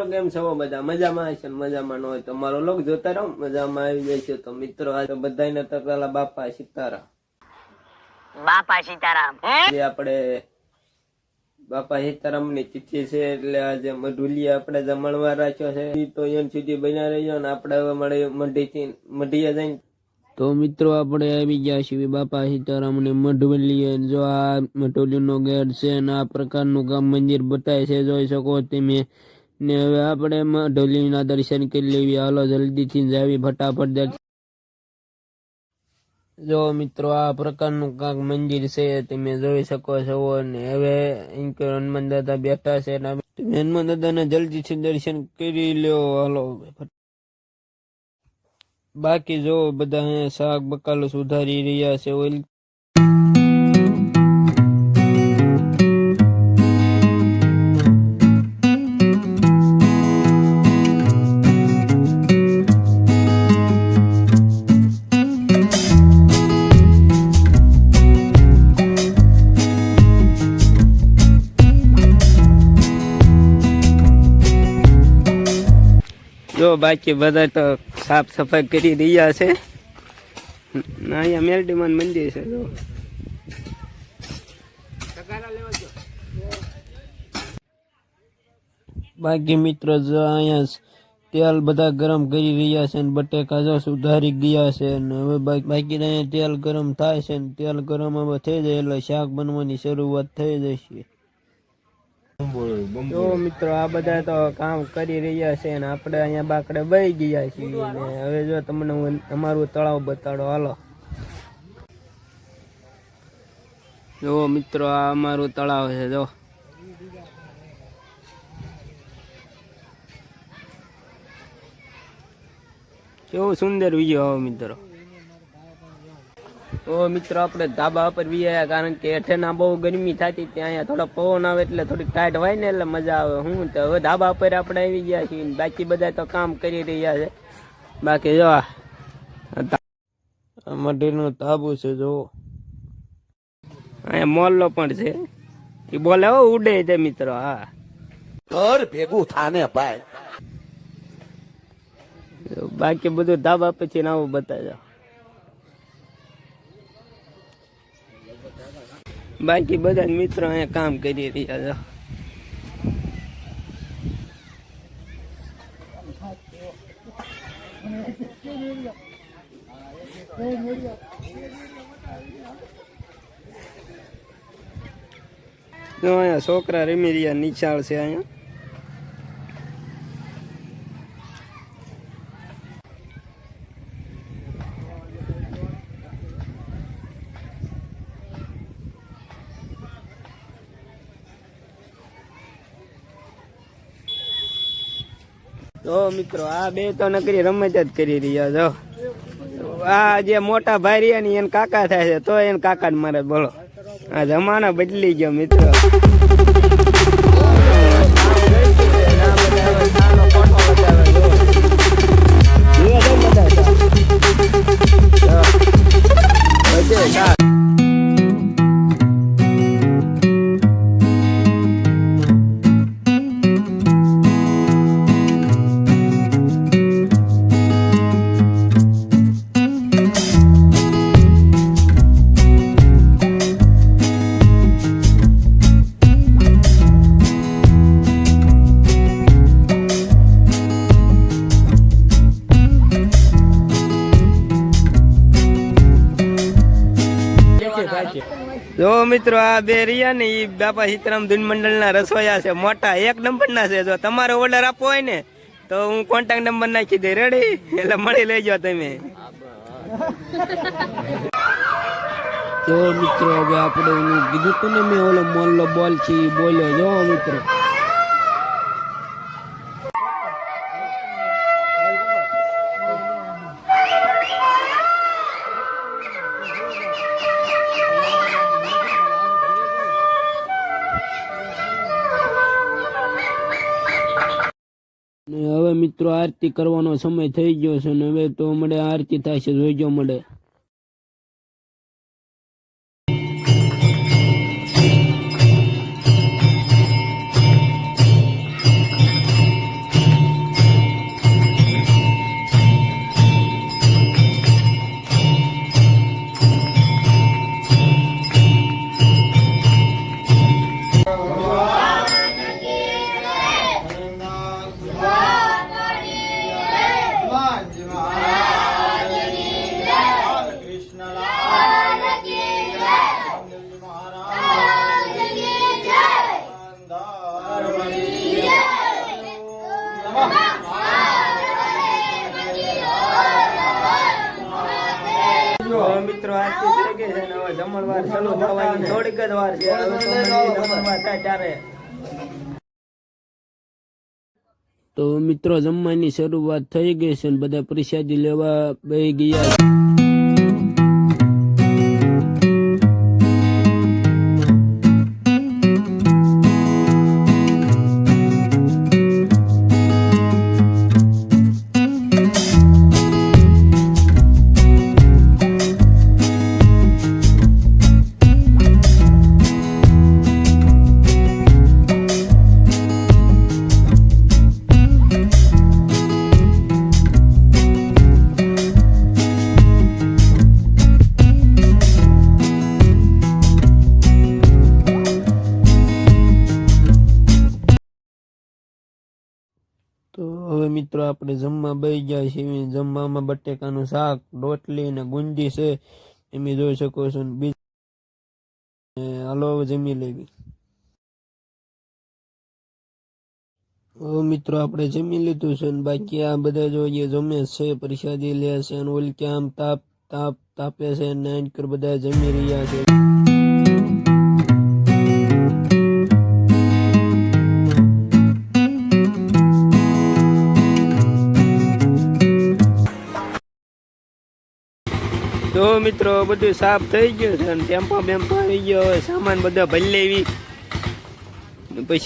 મિત્રો કેમ છો બધા મજામાં હશે મજામાં ન હોય તો મારો લોક જોતા રહો મજામાં આવી જાય છે. તો મિત્રો આ તો બધાને તો પેલા બાપા સીતારામ જે આપણે બાપા સીતારામ ની તિથિ છે એટલે આજે મઢુલિયા આપણે જમણવાર રાખ્યો છે તો એમ સુધી બન્યા રહ્યો ને આપણે હવે મળે મઢીએ જઈને. તો મિત્રો આપણે આવી ગયા છીએ બાપા સીતારામ ને મઢવલીએ. જો આ મઢોલીનો ગેટ છે અને આ પ્રકારનું કામ મંદિર બતાવે છે જોઈ શકો તમે. ને હવે આપણે મઢોલીના દર્શન કરી લેવી. હાલો જલ્દીથી જાવી ફટાફટ. જો મિત્રો આ પ્રકારનું કાંક મંદિર છે તમે જોઈ શકો છો. અને હવે હનુમાન દાદા બેઠા છે હનુમાન દાદાને જલ્દીથી દર્શન કરી લ્યો. હાલો બાકી જો બધા શાક બકાલો સુધારી રહ્યા છે. ઓઇલ જો બાકી બધા તો સાફ સફાઈ કરી રહ્યા છે. અહીંયા મેલડીમાન મંદિર છે. જો બાકી મિત્રો જો અહીંયા તેલ બધા ગરમ કરી રહ્યા છે ને બટેકા જો સુધારી ગયા છે. ને હવે બાકી અહીંયા તેલ ગરમ થાય છે ને તેલ ગરમ હવે થઈ જાય એટલે શાક બનવાની શરૂઆત થઈ જશે. જો મિત્રો આ બધા તો કામ કરી રહ્યા છે ને આપણે અહીંયા બાકડે બેસી ગયા છીએ. ને હવે જો તમને હું અમારું તળાવ બતાડો. હાલો જો મિત્રો આ અમારું તળાવ છે. જો કેવું સુંદર વિડીયો આવો મિત્રો. તો મિત્રો આપણે ધાબા પર વી કારણ કે હેઠેના બહુ ગરમી થતી ત્યાં અહીંયા થોડો પવન આવે એટલે થોડીક ટાઈટ હોય ને એટલે મજા આવે. હું તો હવે ધાબા પર આપણે આવી ગયા છીએ. બાકી બધા તો કામ કરી રહ્યા છે. બાકી જો મઢીનું ધાબુ છે. જો અહીંયા મોલ્લો પણ છે. એ બોલે ઉડે છે મિત્રો. હા ઘર ભેગું થાને ભાઈ. બાકી બધું ધાબા પછી આવું બતાવજો. બાકી બધા મિત્રો અહીંયા કામ કરી રહ્યા છે. અહીંયા છોકરા રમી રહ્યા નિશાળ છે. અહીંયા તો મિત્રો આ બે તો નકરી રમત જ કરી રહ્યા. જો આ જે મોટા ભાઈ રહ્યા ને એને કાકા થાય છે તો એને કાકા જ મારે. બોલો આ જમાના બદલી ગયો મિત્રો. જો મિત્રો આ બે રહ્યા ને એ બાપા સીતારામ ધૂન મંડળ ના રસોયા છે. મોટા 1 નંબર ના છે. જો તમારો ઓર્ડર આપવો હોય ને તો હું કોન્ટેક્ટ નંબર નાખી દે. રેડી એટલે મળી લેજો તમે. જો મિત્રો હવે આપણે કીધું તું ને મેં ઓલો મોલ્લો બોલ છે બોલ્યો. જો મિત્રો હવે મિત્રો આરતી કરવાનો સમય થઈ ગયો છે ને હવે તો મળે આરતી થાય છે. જોઈજો મળે. જમણવાર ચાલુ થવાની થોડીક જ વાર છે. હવે તો જમણવાર થાય ત્યારે. તો મિત્રો જમવાની શરૂઆત થઈ ગઈ છે અને બધા પ્રસાદી લેવા બેસી ગયા. તો હવે મિત્રો આપણે જમવા બેસી ગયા છીએ. જમવામાં બટેકાનું શાક, રોટલી અને ગુંદી છે એમ જોઈ શકો છો. હાલો હવે જમી લેવી. મિત્રો આપણે જમી લીધું છે ને બાકી આ બધા જોઈએ જમે છે, પ્રસાદી લે છે અને ઓલી કે આમ તાપે છે ને બધા જમી રહ્યા છે. તો મિત્રો બધું સાફ થઈ ગયું છે અને ટેમ્પો આવી ગયો. હવે સામાન બધા ભરી લેવી પછી